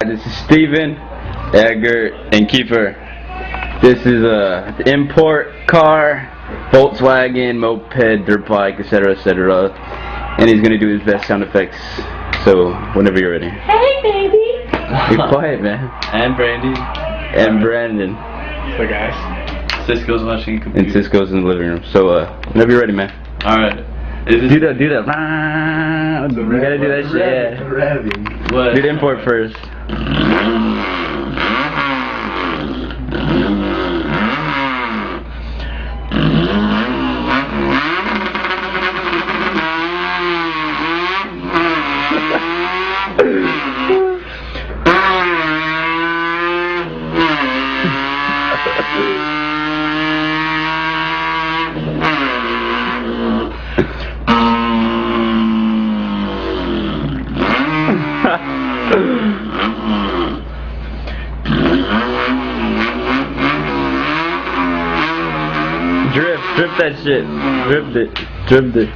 This is Steven, Edgar, and Kiefer. This is a import car, Volkswagen, moped, dirt bike, etc., etc. And he's gonna do his best sound effects. So whenever you're ready. Hey, baby. Be quiet, man. And Brandy. And Brandon. So guys, Cisco's watching a computer. And Cisco's in the living room. So whenever you're ready, man. All right. Do that. You gotta do that shit. Yeah. What? Do the import first. Drip that shit. Dripped it.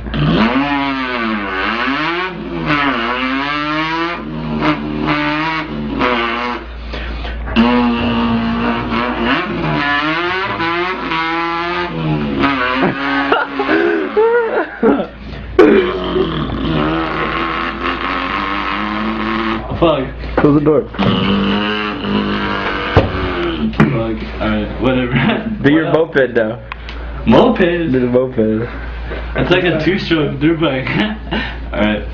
Fuck. Close the door. Fuck. Alright, whatever. Do your moped now. Moped? Do the moped. That's like a two-stroke dirt bike. Alright.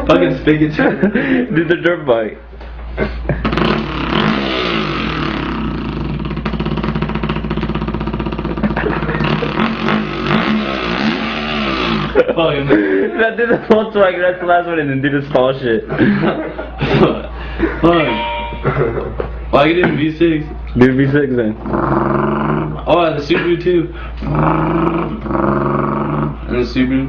Fucking spigot. Do the dirt bike. Now do the Volkswagen, that's the last one, and then do the small shit. Fuck. Well, I can do the V6. Do the V6 then. Oh, and the Subaru too. And the Subaru.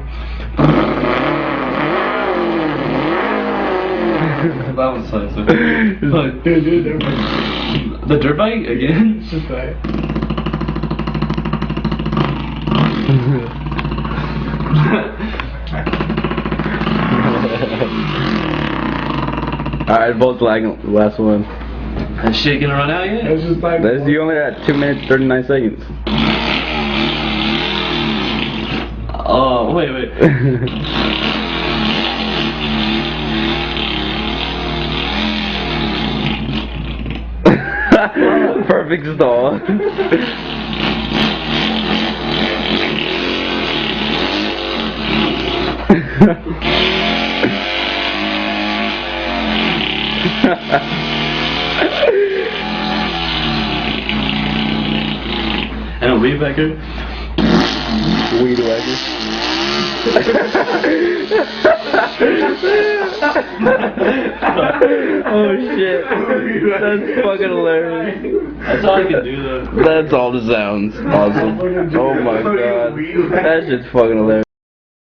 That was so Fuck. The dirt bike again? Just right. Alright, Volkswagen, last one. That shit gonna run out yet? That's you only at 2 minutes 39 seconds. Oh, wait. Perfect stall. And a weed whacker. Weed whacker. Oh shit. That's fucking hilarious. That's all I can do though. That's all the sounds. Awesome. Oh my god. That shit's fucking hilarious.